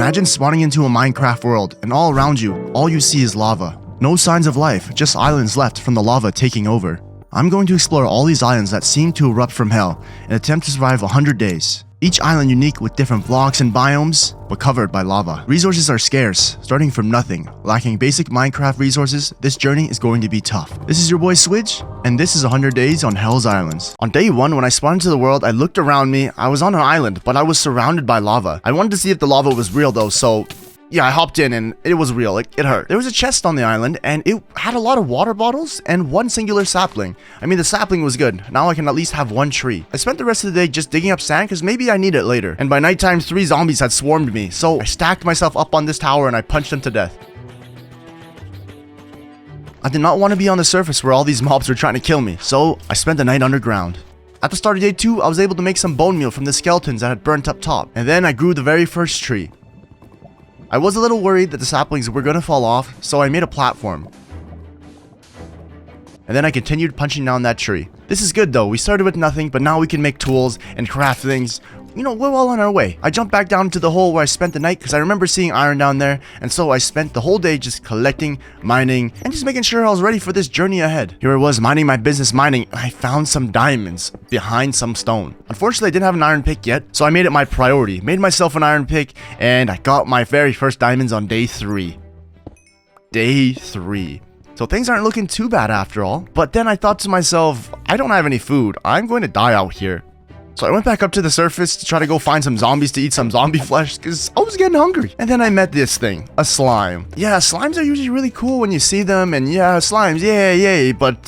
Imagine spawning into a Minecraft world, and all around you, all you see is lava. No signs of life, just islands left from the lava taking over. I'm going to explore all these islands that seem to erupt from hell and attempt to survive 100 days. Each island unique with different blocks and biomes, but covered by lava. Resources are scarce, starting from nothing. Lacking basic Minecraft resources, this journey is going to be tough. This is your boy Swidge, and this is 100 days on Hell's Islands. On day 1, when I spawned into the world, I looked around me. I was on an island, but I was surrounded by lava. I wanted to see if the lava was real though, so yeah, I hopped in and it was real. It hurt. There was a chest on the island and it had a lot of water bottles and one singular sapling. I mean, the sapling was good. Now I can at least have one tree. I spent the rest of the day just digging up sand because maybe I need it later. And by nighttime, 3 zombies had swarmed me. So I stacked myself up on this tower and I punched them to death. I did not want to be on the surface where all these mobs were trying to kill me. So I spent the night underground. At the start of day 2, I was able to make some bone meal from the skeletons that had burnt up top. And then I grew the very first tree. I was a little worried that the saplings were going to fall off, so I made a platform. And then I continued punching down that tree. This is good though, we started with nothing, but now we can make tools and craft things. You know, we're well on our way. I jumped back down into the hole where I spent the night because I remember seeing iron down there, and so I spent the whole day just collecting, mining, and just making sure I was ready for this journey ahead. Here I was minding my business mining, and I found some diamonds behind some stone. Unfortunately, I didn't have an iron pick yet, so I made it my priority. Made myself an iron pick, and I got my very first diamonds on day 3. Day 3. So things aren't looking too bad after all. But then I thought to myself, I don't have any food. I'm going to die out here. So I went back up to the surface to try to go find some zombies to eat some zombie flesh because I was getting hungry. And then I met this thing, a slime. Yeah, slimes are usually really cool when you see them, and yeah, slimes, yay, but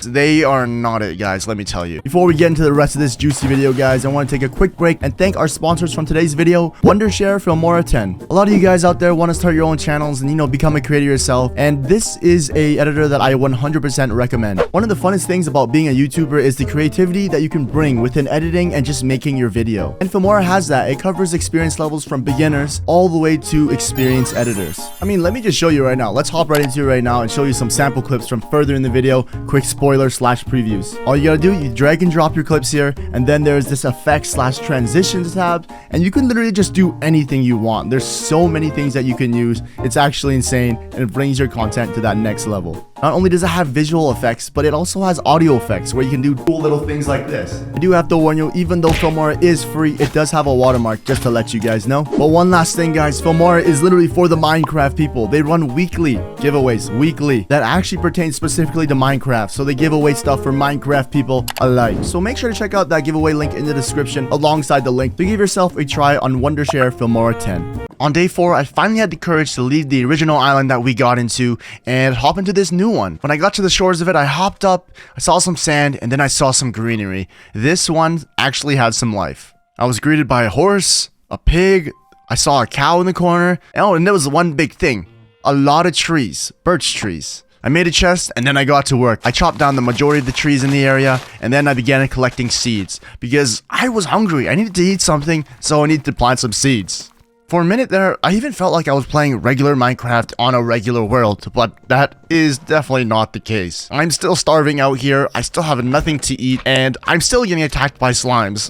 they are not it, guys, let me tell you. Before we get into the rest of this juicy video, guys, I want to take a quick break and thank our sponsors from today's video, Wondershare, Filmora 10. A lot of you guys out there want to start your own channels and, you know, become a creator yourself, and this is a editor that I 100% recommend. One of the funnest things about being a YouTuber is the creativity that you can bring within editing and just making your video. And Filmora has that. It covers experience levels from beginners all the way to experienced editors. I mean, let me just show you right now. Let's hop right into it right now and show you some sample clips from further in the video, quick spoiler / previews. All you gotta do, you drag and drop your clips here, and then there's this effects / transitions tab, and you can literally just do anything you want. There's so many things that you can use. It's actually insane, and it brings your content to that next level. Not only does it have visual effects, but it also has audio effects where you can do cool little things like this. I do have to warn you, even though Filmora is free, it does have a watermark, just to let you guys know. But one last thing, guys, Filmora is literally for the Minecraft people. They run weekly giveaways, that actually pertain specifically to Minecraft. So they give away stuff for Minecraft people alike. So make sure to check out that giveaway link in the description alongside the link to give yourself a try on Wondershare Filmora 10. On day 4, I finally had the courage to leave the original island that we got into and hop into this new one. When I got to the shores of it, I hopped up, I saw some sand, and then I saw some greenery. This one actually had some life. I was greeted by a horse, a pig, I saw a cow in the corner. Oh, and there was one big thing. A lot of trees, birch trees. I made a chest and then I got to work. I chopped down the majority of the trees in the area and then I began collecting seeds because I was hungry. I needed to eat something, so I needed to plant some seeds. For a minute there, I even felt like I was playing regular Minecraft on a regular world, but that is definitely not the case. I'm still starving out here, I still have nothing to eat, and I'm still getting attacked by slimes.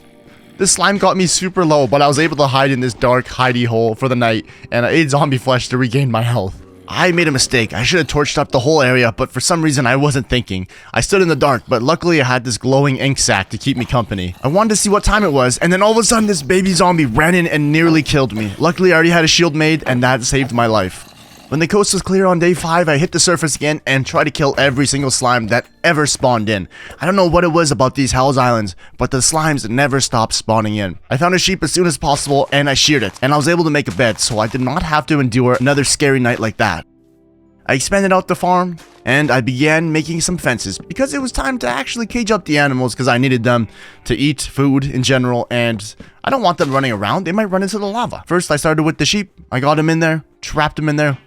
This slime got me super low, but I was able to hide in this dark hidey hole for the night, and I ate zombie flesh to regain my health. I made a mistake. I should have torched up the whole area, but for some reason I wasn't thinking. I stood in the dark, but luckily I had this glowing ink sac to keep me company. I wanted to see what time it was, and then all of a sudden this baby zombie ran in and nearly killed me. Luckily I already had a shield made, and that saved my life. When the coast was clear on day 5, I hit the surface again and tried to kill every single slime that ever spawned in. I don't know what it was about these Hell's Islands, but the slimes never stopped spawning in. I found a sheep as soon as possible and I sheared it, and I was able to make a bed, so I did not have to endure another scary night like that. I expanded out the farm, and I began making some fences because it was time to actually cage up the animals because I needed them to eat food in general, and I don't want them running around. They might run into the lava. First, I started with the sheep. I got them in there, trapped them in there.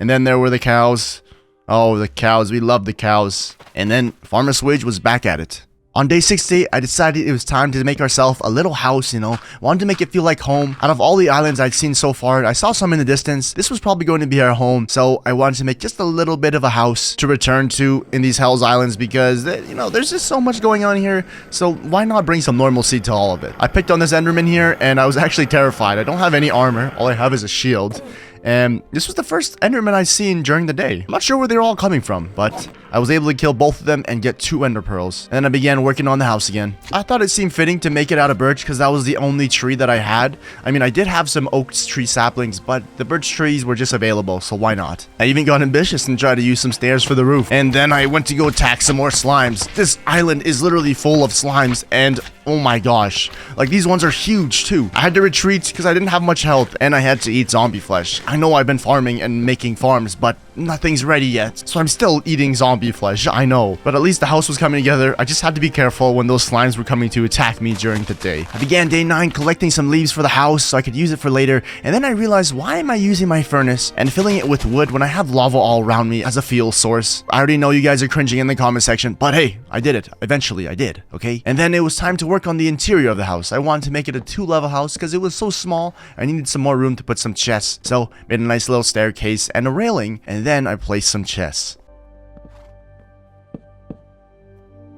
And then there were the cows. Oh, the cows. We love the cows. And then Farmer Swidge was back at it. On day 68, I decided it was time to make ourselves a little house, you know. Wanted to make it feel like home. Out of all the islands I'd seen so far, I saw some in the distance. This was probably going to be our home, so I wanted to make just a little bit of a house to return to in these Hell's Islands because, you know, there's just so much going on here, so why not bring some normalcy to all of it? I picked on this Enderman here, and I was actually terrified. I don't have any armor. All I have is a shield. And this was the first Enderman I'd seen during the day. I'm not sure where they're all coming from, but I was able to kill both of them and get 2 Ender Pearls. And then I began working on the house again. I thought it seemed fitting to make it out of birch because that was the only tree that I had. I mean, I did have some oak tree saplings, but the birch trees were just available, so why not? I even got ambitious and tried to use some stairs for the roof. And then I went to go attack some more slimes. This island is literally full of slimes, and oh my gosh. Like, these ones are huge too. I had to retreat because I didn't have much health, and I had to eat zombie flesh. I know I've been farming and making farms, but nothing's ready yet. So I'm still eating zombie flesh, I know. But at least the house was coming together. I just had to be careful when those slimes were coming to attack me during the day. I began day 9 collecting some leaves for the house so I could use it for later. And then I realized, why am I using my furnace and filling it with wood when I have lava all around me as a fuel source? I already know you guys are cringing in the comment section, but hey, I did it. Eventually, I did, okay? And then it was time to work on the interior of the house. I wanted to make it a 2-level house because it was so small. I needed some more room to put some chests. So, made a nice little staircase and a railing, and then I placed some chests.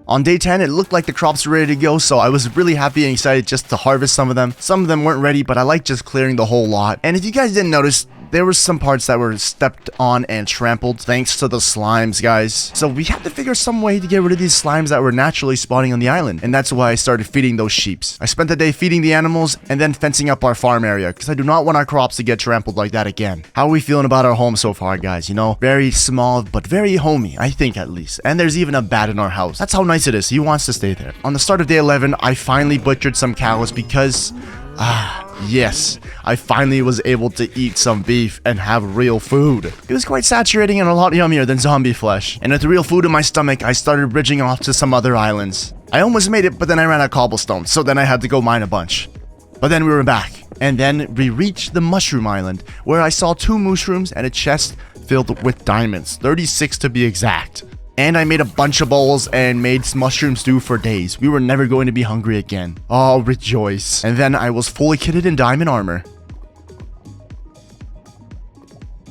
On day 10, it looked like the crops were ready to go, so I was really happy and excited just to harvest some of them. Some of them weren't ready, but I liked just clearing the whole lot. And if you guys didn't notice, there were some parts that were stepped on and trampled thanks to the slimes, guys. So we had to figure some way to get rid of these slimes that were naturally spawning on the island. And that's why I started feeding those sheeps. I spent the day feeding the animals and then fencing up our farm area because I do not want our crops to get trampled like that again. How are we feeling about our home so far, guys? You know, very small, but very homey, I think at least. And there's even a bat in our house. That's how nice it is. He wants to stay there. On the start of day 11, I finally butchered some cows because... yes, I finally was able to eat some beef and have real food. It was quite saturating and a lot yummier than zombie flesh. And with real food in my stomach, I started bridging off to some other islands. I almost made it, but then I ran out of cobblestone, so then I had to go mine a bunch. But then we were back, and then we reached the Mushroom Island, where I saw 2 mushrooms and a chest filled with diamonds, 36 to be exact. And I made a bunch of bowls and made mushroom stew for days. We were never going to be hungry again. Oh, rejoice. And then I was fully kitted in diamond armor.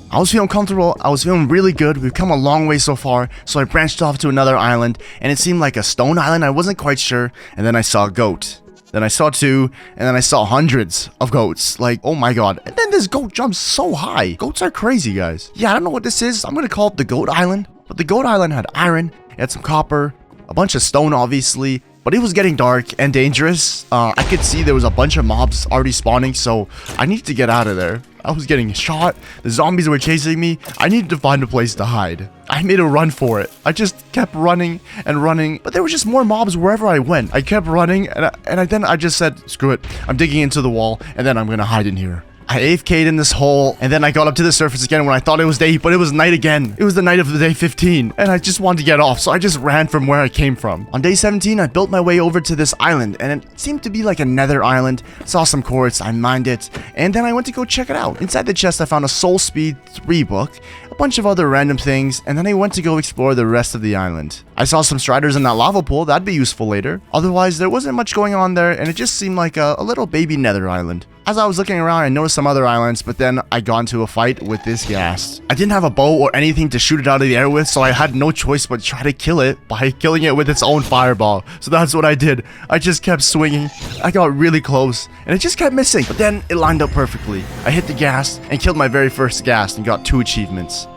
I was feeling comfortable. I was feeling really good. We've come a long way so far. So I branched off to another island. And it seemed like a stone island. I wasn't quite sure. And then I saw a goat. Then I saw 2, and then I saw hundreds of goats. Like, oh my god. And then this goat jumps so high. Goats are crazy, guys. Yeah, I don't know what this is. I'm gonna call it the Goat Island. But the Goat Island had iron, it had some copper, a bunch of stone, obviously. But it was getting dark and dangerous. I could see there was a bunch of mobs already spawning, so I needed to get out of there. I was getting shot. The zombies were chasing me. I needed to find a place to hide. I made a run for it. I just kept running and running, but there were just more mobs wherever I went. I kept running, and then I just said, screw it. I'm digging into the wall, and then I'm gonna hide in here. I AFK'd in this hole, and then I got up to the surface again when I thought it was day, but it was night again. It was the night of the day 15, and I just wanted to get off, so I just ran from where I came from. On day 17, I built my way over to this island, and it seemed to be like a nether island. Saw some quartz, I mined it, and then I went to go check it out. Inside the chest, I found a Soul Speed 3 book, a bunch of other random things, and then I went to go explore the rest of the island. I saw some striders in that lava pool, that'd be useful later. Otherwise, there wasn't much going on there, and it just seemed like a little baby nether island. As I was looking around, I noticed some other islands, but then I got into a fight with this ghast. I didn't have a bow or anything to shoot it out of the air with, so I had no choice but try to kill it by killing it with its own fireball. So that's what I did. I just kept swinging. I got really close, and it just kept missing, but then it lined up perfectly. I hit the ghast and killed my very first ghast and got 2 achievements.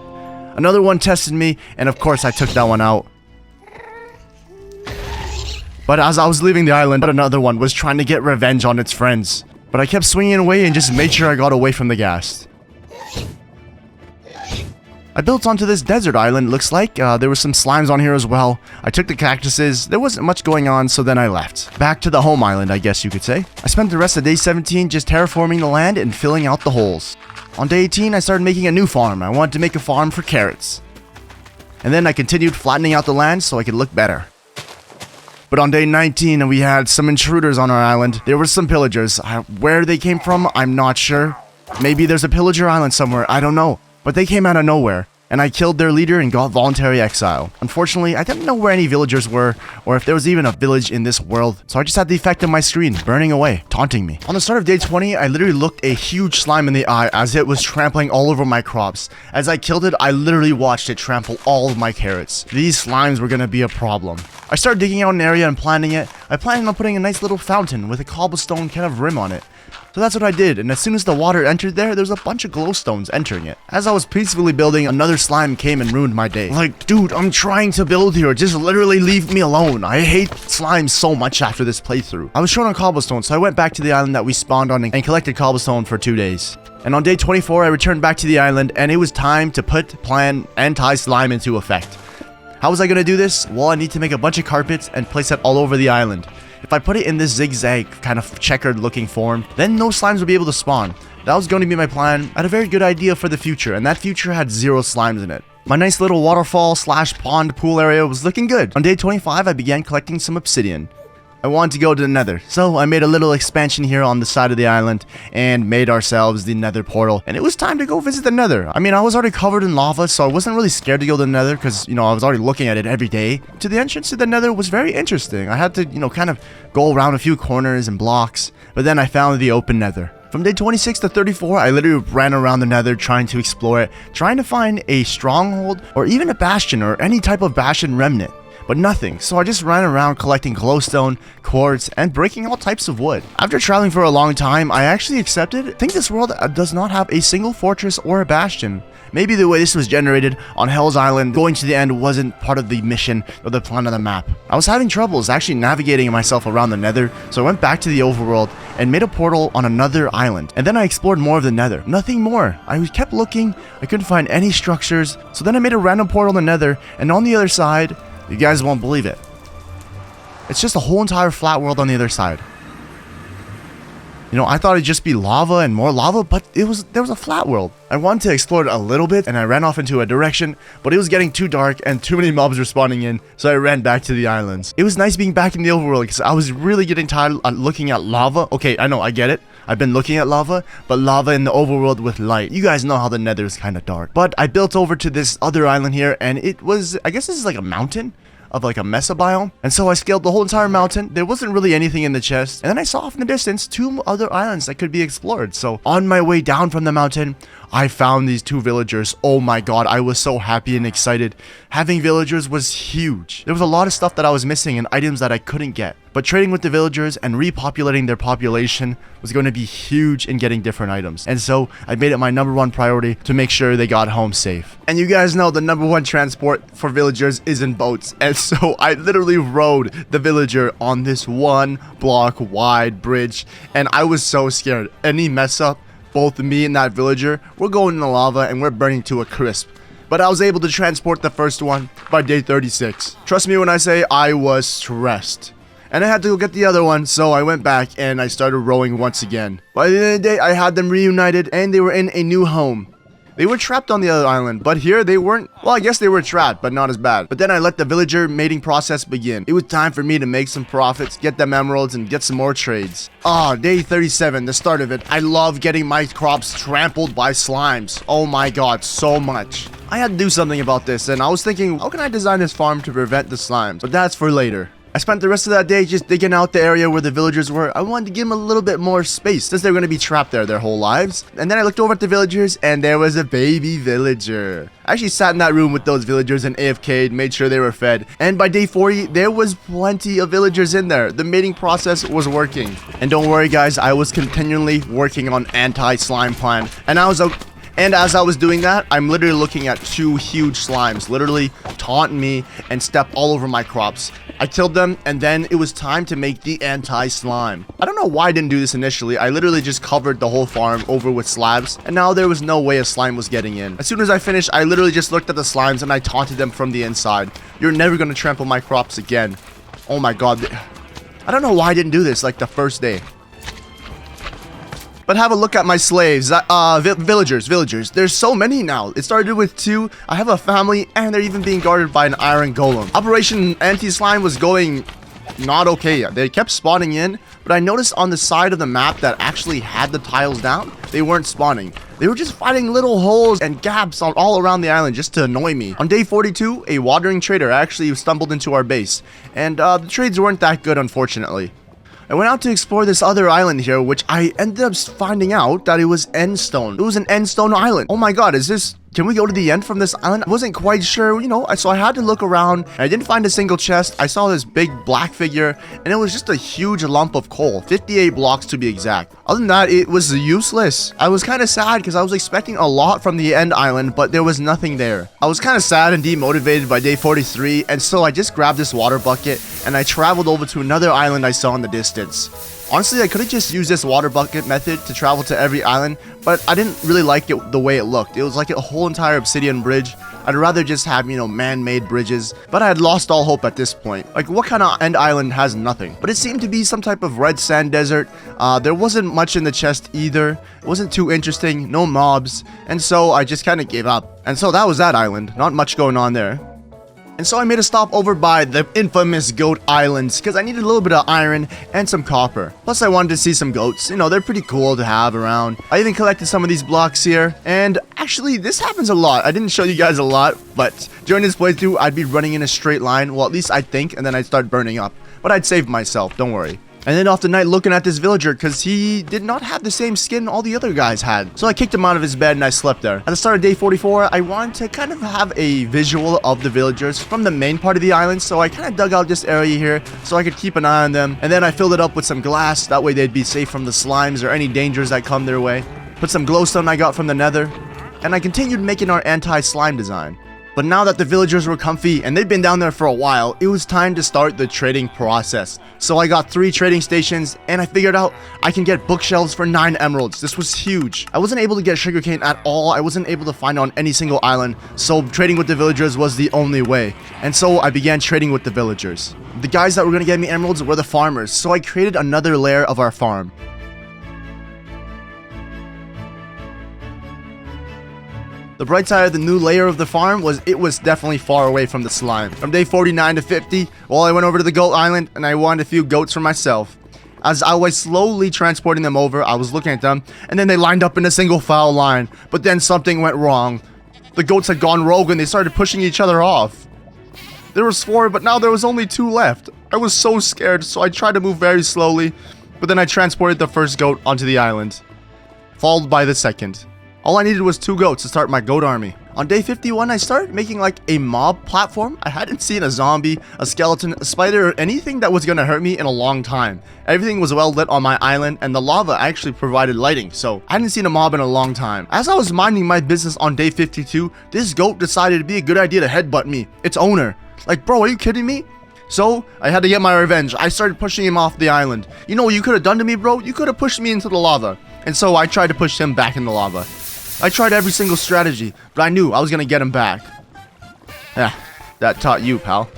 Another one tested me, and of course I took that one out. But as I was leaving the island, another one was trying to get revenge on its friends. But I kept swinging away and just made sure I got away from the ghast. I built onto this desert island, looks like. There were some slimes on here as well. I took the cactuses. There wasn't much going on, so then I left. Back to the home island, I guess you could say. I spent the rest of day 17 just terraforming the land and filling out the holes. On day 18, I started making a new farm. I wanted to make a farm for carrots. And then I continued flattening out the land so I could look better. But on day 19, we had some intruders on our island. There were some pillagers. Where they came from, I'm not sure. Maybe there's a pillager island somewhere, I don't know. But they came out of nowhere. and I killed their leader and got voluntary exile. Unfortunately, I didn't know where any villagers were, or if there was even a village in this world, so I just had the effect of my screen burning away, taunting me. On the start of day 20, I literally looked a huge slime in the eye as it was trampling all over my crops. As I killed it, I literally watched it trample all of my carrots. These slimes were gonna be a problem. I started digging out an area and planting it. I planned on putting a nice little fountain with a cobblestone kind of rim on it. So that's what I did, and as soon as the water entered there was a bunch of glowstones entering it. As I was peacefully building, another slime came and ruined my day. Like, dude, I'm trying to build here, just literally leave me alone. I hate slime so much after this playthrough. I was short on cobblestone, so I went back to the island that we spawned on and collected cobblestone for 2 days. And on day 24, I returned back to the island, and it was time to put plan anti-slime into effect. How was I going to do this? Well, I need to make a bunch of carpets and place it all over the island. If I put it in this zigzag kind of checkered looking form, then no slimes will be able to spawn. That was going to be my plan. I had a very good idea for the future, and that future had 0 slimes in it. My nice little waterfall / pond pool area was looking good. On day 25, I began collecting some obsidian. I wanted to go to the Nether, so I made a little expansion here on the side of the island and made ourselves the Nether portal, and it was time to go visit the Nether. I mean, I was already covered in lava, so I wasn't really scared to go to the Nether because, you know, I was already looking at it every day. To the entrance to the Nether was very interesting. I had to, you know, kind of go around a few corners and blocks, but then I found the open Nether. From day 26 to 34, I literally ran around the Nether trying to explore it, trying to find a stronghold or even a bastion or any type of bastion remnant. But nothing, so I just ran around collecting glowstone, quartz, and breaking all types of wood. After traveling for a long time, I actually accepted. I think this world does not have a single fortress or a bastion. Maybe the way this was generated on Hell's Island, going to the end wasn't part of the mission or the plan of the map. I was having troubles actually navigating myself around the Nether, so I went back to the overworld and made a portal on another island. And then I explored more of the Nether. Nothing more. I kept looking, I couldn't find any structures, so then I made a random portal in the Nether, and on the other side, you guys won't believe it, it's just a whole entire flat world on the other side. You know, I thought it'd just be lava and more lava, but there was a flat world. I wanted to explore it a little bit, and I ran off into a direction, but it was getting too dark and too many mobs were spawning in, so I ran back to the islands. It was nice being back in the overworld because I was really getting tired of looking at lava. Okay, I know, I get it. I've been looking at lava, but lava in the overworld with light. You guys know how the Nether is kind of dark. But I built over to this other island here, and it was, I guess this is like a mountain of like a mesa biome. And so I scaled the whole entire mountain. There wasn't really anything in the chest. And then I saw off in the distance 2 other islands that could be explored. So on my way down from the mountain, I found these 2 villagers. Oh my god, I was so happy and excited. Having villagers was huge. There was a lot of stuff that I was missing and items that I couldn't get. But trading with the villagers and repopulating their population was going to be huge in getting different items. And so I made it my #1 priority to make sure they got home safe. And you guys know the #1 transport for villagers is in boats. And so I literally rode the villager on this 1 block wide bridge. And I was so scared. Any mess up, both me and that villager, we're going in the lava and we're burning to a crisp. But I was able to transport the first one by day 36. Trust me when I say I was stressed. And I had to go get the other one, so I went back and I started rowing once again. By the end of the day, I had them reunited and they were in a new home. They were trapped on the other island, but here they weren't. Well, I guess they were trapped, but not as bad. But then I let the villager mating process begin. It was time for me to make some profits, get them emeralds, and get some more trades. Day 37, the start of it. I love getting my crops trampled by slimes. Oh my god, so much. I had to do something about this, and I was thinking, how can I design this farm to prevent the slimes? But that's for later. I spent the rest of that day just digging out the area where the villagers were. I wanted to give them a little bit more space since they're going to be trapped there their whole lives. And then I looked over at the villagers and there was a baby villager. I actually sat in that room with those villagers and AFK'd, made sure they were fed. And by day 40, there was plenty of villagers in there. The mating process was working. And don't worry guys, I was continually working on anti-slime plan. And as I was doing that, I'm literally looking at 2 huge slimes literally taunt me and step all over my crops. I killed them, and then it was time to make the anti-slime. I don't know why I didn't do this initially. I literally just covered the whole farm over with slabs, and now there was no way a slime was getting in. As soon as I finished, I literally just looked at the slimes and I taunted them from the inside. You're never gonna trample my crops again. Oh my god. I don't know why I didn't do this like the first day. But have a look at my slaves, villagers. There's so many now. It started with 2. I have a family, and they're even being guarded by an iron golem. Operation Anti-Slime was going not okay. They kept spawning in, but I noticed on the side of the map that actually had the tiles down, they weren't spawning. They were just finding little holes and gaps all around the island just to annoy me. On day 42, a wandering trader actually stumbled into our base, and the trades weren't that good, unfortunately. I went out to explore this other island here, which I ended up finding out that it was Endstone. It was an Endstone island. Oh my god, is this... Can we go to the end from this island? I wasn't quite sure, you know, so I had to look around, and I didn't find a single chest. I saw this big black figure, and it was just a huge lump of coal, 58 blocks to be exact. Other than that, it was useless. I was kind of sad because I was expecting a lot from the end island, but there was nothing there. I was kind of sad and demotivated by day 43, and so I just grabbed this water bucket, and I traveled over to another island I saw in the distance. Honestly, I could have just used this water bucket method to travel to every island, but I didn't really like it the way it looked. It was like a whole entire obsidian bridge. I'd rather just have, you know, man-made bridges, but I had lost all hope at this point. Like, what kind of end island has nothing? But it seemed to be some type of red sand desert. There wasn't much in the chest either. It wasn't too interesting, no mobs, and so I just kind of gave up. And so that was that island. Not much going on there. And so I made a stop over by the infamous Goat Islands because I needed a little bit of iron and some copper. Plus I wanted to see some goats. You know, they're pretty cool to have around. I even collected some of these blocks here. And actually, this happens a lot. I didn't show you guys a lot, but during this playthrough, I'd be running in a straight line. Well, at least I think, and then I'd start burning up. But I'd save myself, don't worry. And then off the night looking at this villager because he did not have the same skin all the other guys had. So I kicked him out of his bed and I slept there. At the start of day 44, I wanted to kind of have a visual of the villagers from the main part of the island. So I kind of dug out this area here so I could keep an eye on them. And then I filled it up with some glass. That way they'd be safe from the slimes or any dangers that come their way. Put some glowstone I got from the Nether. And I continued making our anti-slime design. But now that the villagers were comfy and they'd been down there for a while, it was time to start the trading process. So I got 3 trading stations and I figured out I can get bookshelves for 9 emeralds. This was huge. I wasn't able to get sugarcane at all. I wasn't able to find on any single island. So trading with the villagers was the only way. And so I began trading with the villagers. The guys that were going to get me emeralds were the farmers. So I created another layer of our farm. The bright side of the new layer of the farm was it was definitely far away from the slime. From day 49 to 50, well, I went over to the goat island and I wanted a few goats for myself. As I was slowly transporting them over, I was looking at them and then they lined up in a single file line. But then something went wrong. The goats had gone rogue and they started pushing each other off. There was 4, but now there was only 2 left. I was so scared, so I tried to move very slowly, but then I transported the first goat onto the island, followed by the second. All I needed was 2 goats to start my goat army. On day 51, I started making like a mob platform. I hadn't seen a zombie, a skeleton, a spider, or anything that was gonna hurt me in a long time. Everything was well lit on my island, and the lava actually provided lighting, so I hadn't seen a mob in a long time. As I was minding my business on day 52, this goat decided it'd be a good idea to headbutt me, its owner. Like, bro, are you kidding me? So, I had to get my revenge. I started pushing him off the island. You know what you could have done to me, bro? You could have pushed me into the lava. And so I tried to push him back in the lava. I tried every single strategy, but I knew I was gonna get him back. That taught you, pal.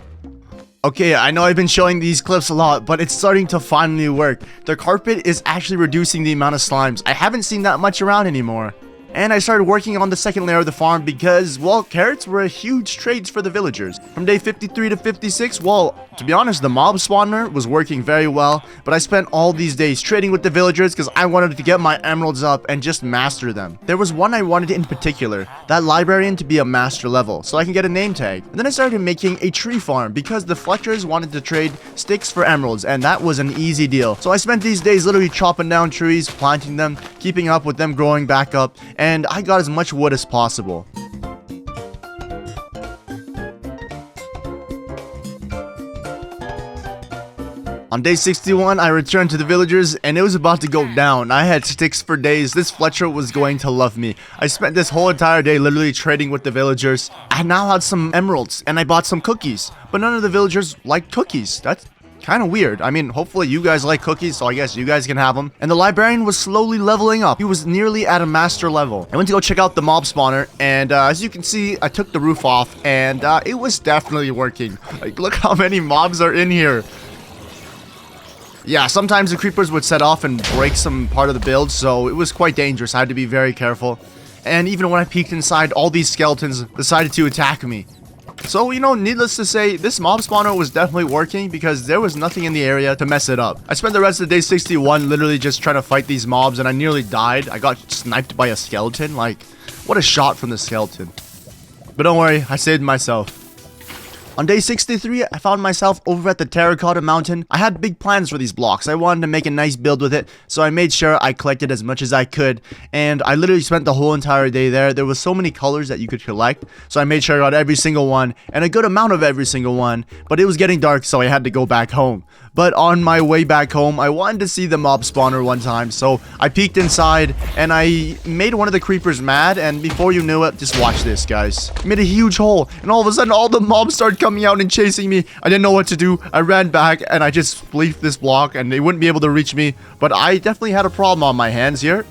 Okay, I know I've been showing these clips a lot, but it's starting to finally work. The carpet is actually reducing the amount of slimes. I haven't seen that much around anymore. And I started working on the second layer of the farm because, well, carrots were a huge trade for the villagers. From day 53 to 56, well, to be honest, the mob spawner was working very well, but I spent all these days trading with the villagers because I wanted to get my emeralds up and just master them. There was one I wanted in particular, that librarian to be a master level, so I can get a name tag. And then I started making a tree farm because the Fletchers wanted to trade sticks for emeralds, and that was an easy deal. So I spent these days literally chopping down trees, planting them, keeping up with them growing back up, and I got as much wood as possible. On day 61, I returned to the villagers and it was about to go down. I had sticks for days. This Fletcher was going to love me. I spent this whole entire day literally trading with the villagers. I now had some emeralds and I bought some cookies, but none of the villagers liked cookies. That's kind of weird. I mean, hopefully you guys like cookies, so I guess you guys can have them. And the librarian was slowly leveling up. He was nearly at a master level. I went to go check out the mob spawner, and as you can see, I took the roof off, and it was definitely working. Like, look how many mobs are in here. Yeah, sometimes the creepers would set off and break some part of the build, so it was quite dangerous. I had to be very careful. And even when I peeked inside, all these skeletons decided to attack me. So, you know, needless to say, this mob spawner was definitely working because there was nothing in the area to mess it up. I spent the rest of day 61 literally just trying to fight these mobs, and I nearly died. I got sniped by a skeleton. Like, what a shot from the skeleton. But don't worry, I saved myself. On day 63, I found myself over at the Terracotta Mountain. I had big plans for these blocks. I wanted to make a nice build with it, so I made sure I collected as much as I could, and I literally spent the whole entire day there. There was so many colors that you could collect, so I made sure I got every single one, and a good amount of every single one, but it was getting dark, so I had to go back home. But on my way back home, I wanted to see the mob spawner one time, so I peeked inside, and I made one of the creepers mad, and before you knew it, just watch this, guys. I made a huge hole, and all of a sudden, all the mobs started coming out and chasing me. I didn't know what to do. I ran back, and I just spleefed this block, and they wouldn't be able to reach me, but I definitely had a problem on my hands here.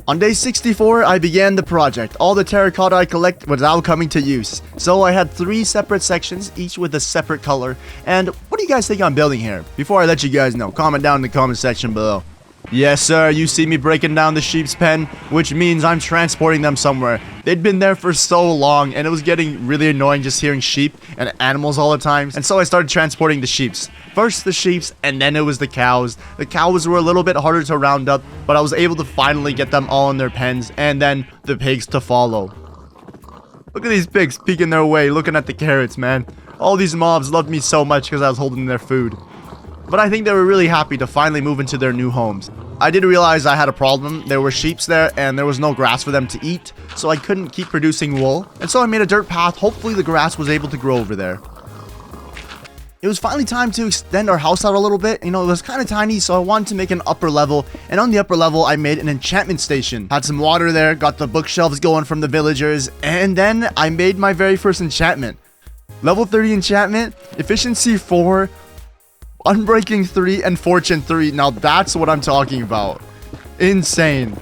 On day 64, I began the project. All the terracotta I collect was now coming to use. So I had 3 separate sections, each with a separate color. And what do you guys think I'm building here? Before I let you guys know, comment down in the comment section below. Yes, sir, you see me breaking down the sheep's pen, which means I'm transporting them somewhere. They'd been there for so long, and it was getting really annoying just hearing sheep and animals all the time. And so I started transporting the sheeps. First the sheeps, and then it was the cows. The cows were a little bit harder to round up, but I was able to finally get them all in their pens, and then the pigs to follow. Look at these pigs peeking their way, looking at the carrots, man. All these mobs loved me so much because I was holding their food. But I think they were really happy to finally move into their new homes. I did realize I had a problem. There were sheeps there and there was no grass for them to eat, so I couldn't keep producing wool. And so I made a dirt path. Hopefully the grass was able to grow over there. It was finally time to extend our house out a little bit. You know, it was kind of tiny, so I wanted to make an upper level. And on the upper level, I made an enchantment station. Had some water there, got the bookshelves going from the villagers, and then I made my very first enchantment. Level 30 enchantment, efficiency 4, Unbreaking 3 and Fortune 3. Now that's what I'm talking about. Insane.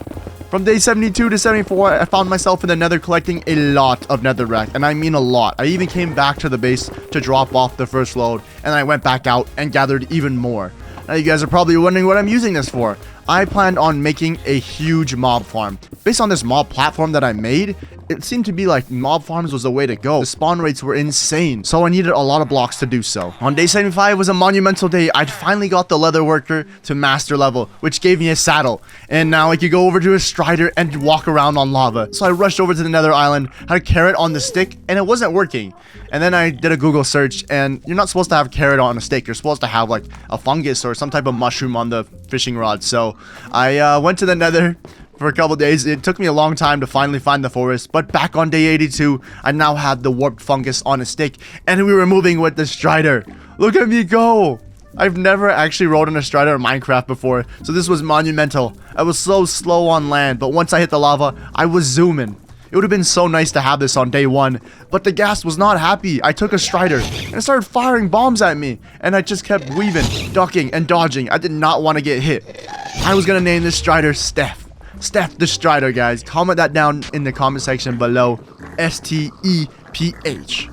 From day 72 to 74, I found myself in the Nether collecting a lot of netherrack, and I mean a lot. I even came back to the base to drop off the first load, and I went back out and gathered even more. Now you guys are probably wondering what I'm using this for. I planned on making a huge mob farm. Based on this mob platform that I made, it seemed to be like mob farms was the way to go. The spawn rates were insane, so I needed a lot of blocks to do so. On day 75 was a monumental day. I'd finally got the leather worker to master level, which gave me a saddle. And now I could go over to a strider and walk around on lava. So I rushed over to the Nether island, had a carrot on the stick, and it wasn't working. And then I did a Google search, and you're not supposed to have carrot on a stick. You're supposed to have like a fungus or some type of mushroom on the fishing rod. So I went to the Nether for a couple days. It took me a long time to finally find the forest, but back on day 82, I now had the warped fungus on a stick, and we were moving with the strider. Look at me go! I've never actually rode on a strider in Minecraft before, so this was monumental. I was so slow on land, but once I hit the lava, I was zooming. It would have been so nice to have this on day 1, but the ghast was not happy. I took a strider and it started firing bombs at me, and I just kept weaving, ducking, and dodging. I did not want to get hit. I was gonna name this strider Steph. Steph the Strider, guys. Comment that down in the comment section below. S-T-E-P-H.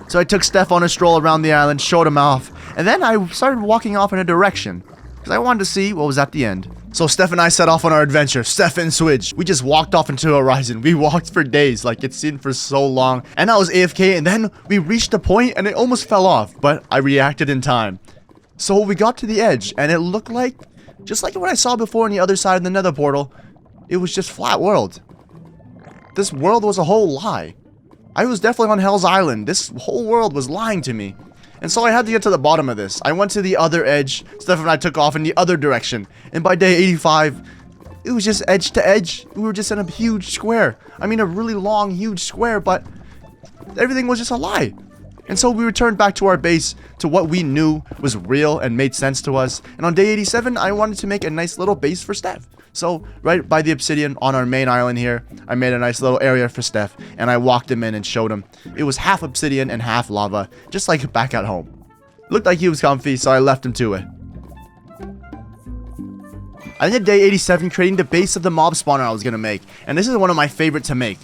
So I took Steph on a stroll around the island, showed him off, and then I started walking off in a direction because I wanted to see what was at the end. So Steph and I set off on our adventure, Steph and Swidge. We just walked off into the horizon. We walked for days, like it seemed for so long. And I was AFK, and then we reached a point and it almost fell off, but I reacted in time. So we got to the edge, and it looked like, just like what I saw before on the other side of the Nether portal, it was just flat world. This world was a whole lie. I was definitely on Hell's Island. This whole world was lying to me. And so I had to get to the bottom of this. I went to the other edge. Steph and I took off in the other direction. And by day 85, it was just edge to edge. We were just in a huge square. I mean, a really long, huge square, but everything was just a lie. And so we returned back to our base, to what we knew was real and made sense to us. And on day 87, I wanted to make a nice little base for Steph. So right by the obsidian on our main island here, I made a nice little area for Steph, and I walked him in and showed him. It was half obsidian and half lava, just like back at home. Looked like he was comfy, so I left him to it. I did day 87 creating the base of the mob spawner I was going to make, and this is one of my favorite to make.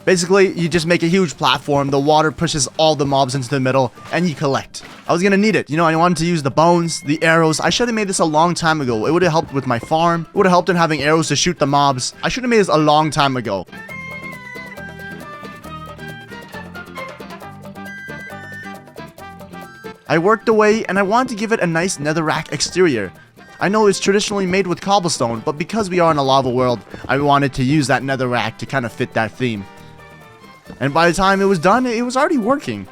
Basically, you just make a huge platform, the water pushes all the mobs into the middle, and you collect. I was gonna need it. You know, I wanted to use the bones, the arrows. I should have made this a long time ago. It would have helped with my farm. It would have helped in having arrows to shoot the mobs. I should have made this a long time ago. I worked away and I wanted to give it a nice netherrack exterior. I know it's traditionally made with cobblestone, but because we are in a lava world, I wanted to use that netherrack to kind of fit that theme. And by the time it was done, it was already working.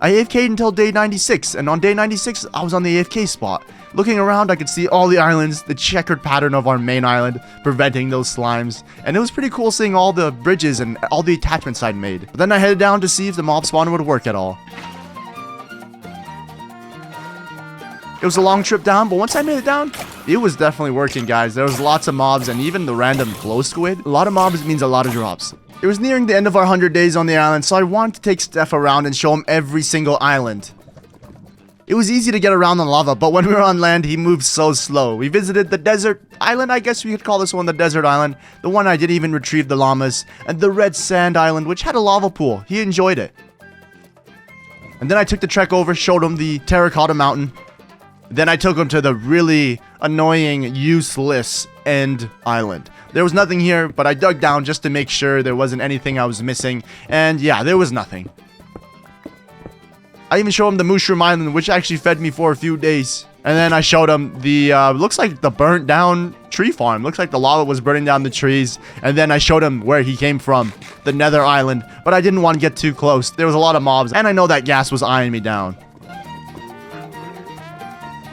I AFK'd until day 96, and on day 96, I was on the AFK spot. Looking around, I could see all the islands, the checkered pattern of our main island, preventing those slimes. And it was pretty cool seeing all the bridges and all the attachments I'd made. But then I headed down to see if the mob spawner would work at all. It was a long trip down, but once I made it down, it was definitely working, guys. There was lots of mobs and even the random glow squid. A lot of mobs means a lot of drops. It was nearing the end of our 100 days on the island, so I wanted to take Steph around and show him every single island. It was easy to get around the lava, but when we were on land, he moved so slow. We visited the desert island, I guess we could call this one the desert island. The one I didn't even retrieve the llamas. And the red sand island, which had a lava pool. He enjoyed it. And then I took the trek over, showed him the terracotta mountain. Then I took him to the really annoying, useless end island. There was nothing here, but I dug down just to make sure there wasn't anything I was missing. And yeah, there was nothing. I even showed him the mushroom island, which actually fed me for a few days. And then I showed him the, looks like the burnt down tree farm. Looks like the lava was burning down the trees. And then I showed him where he came from, the Nether island. But I didn't want to get too close. There was a lot of mobs, and I know that gas was eyeing me down.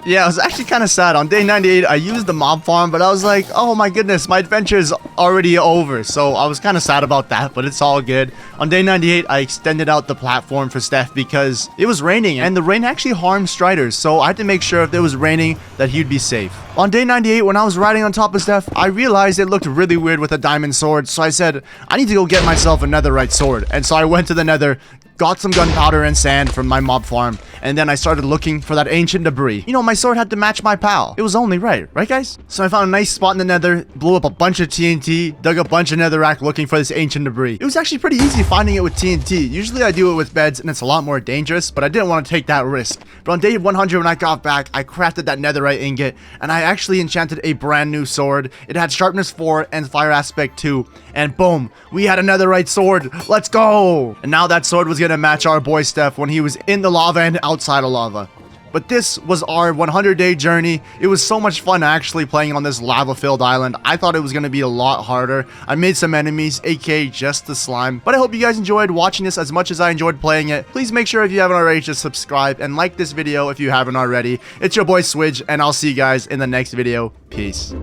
Yeah, it was actually kind of sad. On day 98, I used the mob farm, but I was like, oh my goodness, my adventure is already over. So I was kind of sad about that, but it's all good. On day 98, I extended out the platform for Steph because it was raining, and the rain actually harmed Striders. So I had to make sure if it was raining that he'd be safe. On day 98, when I was riding on top of Steph, I realized it looked really weird with a diamond sword. So I said, I need to go get myself a netherite sword. And so I went to the nether, got some gunpowder and sand from my mob farm, and then I started looking for that ancient debris. You know, my sword had to match my pal. It was only right guys? So I found a nice spot in the nether, blew up a bunch of TNT, dug a bunch of netherrack looking for this ancient debris. It was actually pretty easy finding it with TNT. Usually I do it with beds and it's a lot more dangerous, but I didn't want to take that risk. But on day 100 when I got back, I crafted that netherite ingot, and I actually enchanted a brand new sword. It had sharpness 4 and fire aspect 2, and boom, we had a netherite sword. Let's go! And now that sword was gonna match our boy Steph when he was in the lava and outside of lava. But this was our 100-day journey. It was so much fun actually playing on this lava-filled island. I thought it was going to be a lot harder. I made some enemies, aka just the slime. But I hope you guys enjoyed watching this as much as I enjoyed playing it. Please make sure if you haven't already to subscribe and like this video if you haven't already. It's your boy Swidge, and I'll see you guys in the next video. Peace.